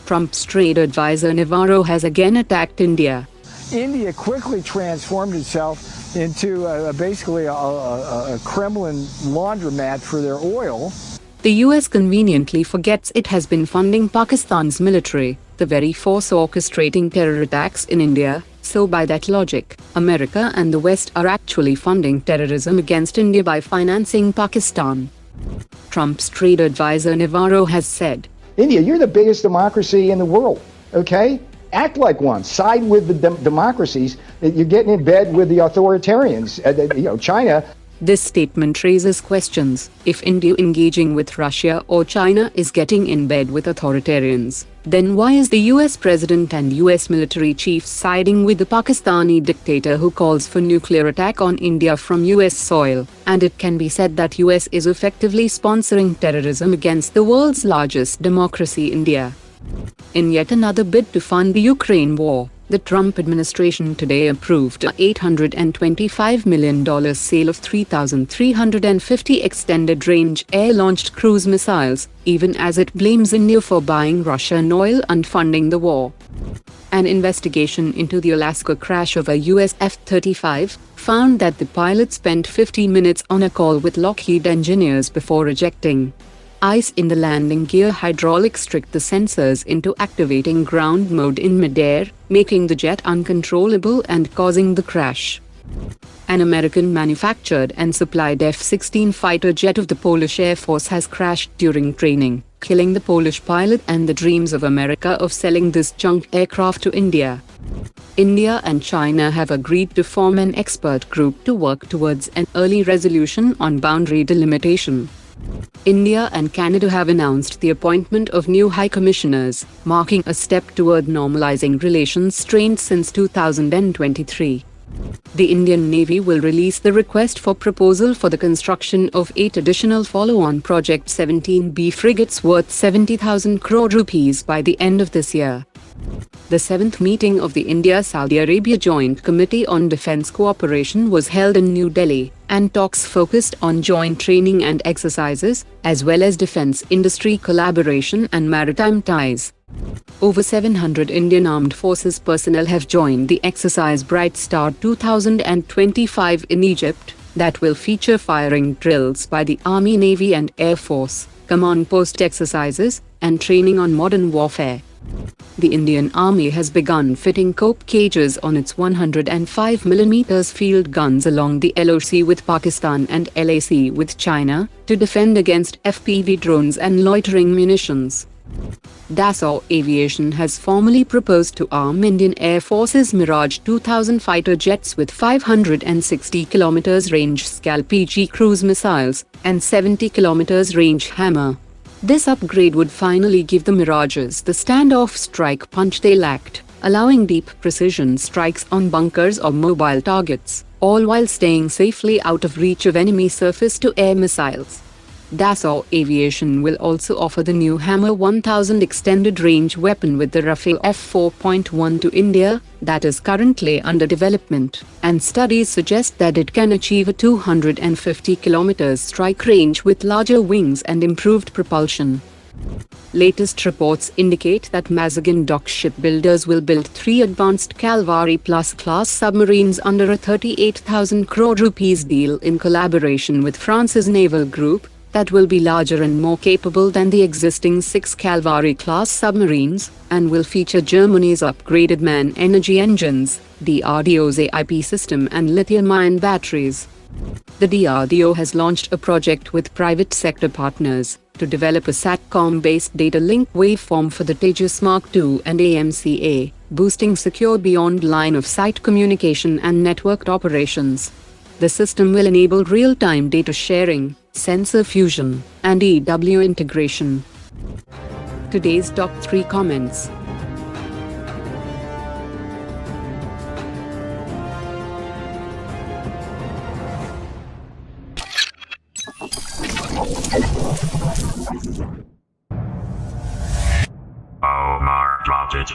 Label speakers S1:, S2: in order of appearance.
S1: Trump's trade advisor Navarro has again attacked India.
S2: India quickly transformed itself into basically a Kremlin laundromat for their oil.
S1: The US conveniently forgets it has been funding Pakistan's military, the very force orchestrating terror attacks in India, so by that logic, America and the West are actually funding terrorism against India by financing Pakistan. Trump's trade advisor Navarro has said,
S3: India, you're the biggest democracy in the world, okay? Act like one. Side with the democracies. That you're getting in bed with the authoritarians. China.
S1: This statement raises questions. If India engaging with Russia or China is getting in bed with authoritarians, then why is the US president and US military chiefs siding with the Pakistani dictator who calls for nuclear attack on India from US soil? And it can be said that US is effectively sponsoring terrorism against the world's largest democracy, India. In yet another bid to fund the Ukraine war, the Trump administration today approved a $825 million sale of 3,350 extended-range air-launched cruise missiles, even as it blames India for buying Russian oil and funding the war. An investigation into the Alaska crash of a US F-35 found that the pilot spent 50 minutes on a call with Lockheed engineers before ejecting. Ice in the landing gear hydraulics tricked the sensors into activating ground mode in midair, making the jet uncontrollable and causing the crash. An American-manufactured and supplied F-16 fighter jet of the Polish Air Force has crashed during training, killing the Polish pilot and the dreams of America of selling this junk aircraft to India. India and China have agreed to form an expert group to work towards an early resolution on boundary delimitation. India and Canada have announced the appointment of new high commissioners, marking a step toward normalizing relations strained since 2023. The Indian Navy will release the request for proposal for the construction of 8 additional follow-on Project 17B frigates worth 70,000 crore rupees by the end of this year. The 7th meeting of the India-Saudi Arabia Joint Committee on Defence Cooperation was held in New Delhi, and talks focused on joint training and exercises, as well as defence industry collaboration and maritime ties. Over 700 Indian Armed Forces personnel have joined the exercise Bright Star 2025 in Egypt, that will feature firing drills by the Army, Navy and Air Force, command post exercises, and training on modern warfare. The Indian Army has begun fitting cope cages on its 105mm field guns along the LOC with Pakistan and LAC with China, to defend against FPV drones and loitering munitions. Dassault Aviation has formally proposed to arm Indian Air Force's Mirage 2000 fighter jets with 560 km range SCALP-EG cruise missiles, and 70 km range Hammer. This upgrade would finally give the Mirages the standoff strike punch they lacked, allowing deep precision strikes on bunkers or mobile targets, all while staying safely out of reach of enemy surface-to-air missiles. Dassault Aviation will also offer the new Hammer 1000 extended-range weapon with the Rafale F4.1 to India, that is currently under development, and studies suggest that it can achieve a 250 km strike range with larger wings and improved propulsion. Latest reports indicate that Mazagon Dock shipbuilders will build 3 advanced Kalvari Plus class submarines under a 38,000 crore rupees deal in collaboration with France's naval group, that will be larger and more capable than the existing 6 Kalvari-class submarines, and will feature Germany's upgraded man-energy engines, DRDO's AIP system and lithium-ion batteries. The DRDO has launched a project with private sector partners to develop a SATCOM-based data link waveform for the Tejas Mark II and AMCA, boosting secure beyond line-of-sight communication and networked operations. The system will enable real-time data sharing, sensor fusion, and EW integration. Today's top 3 comments.
S4: Omar dropped it.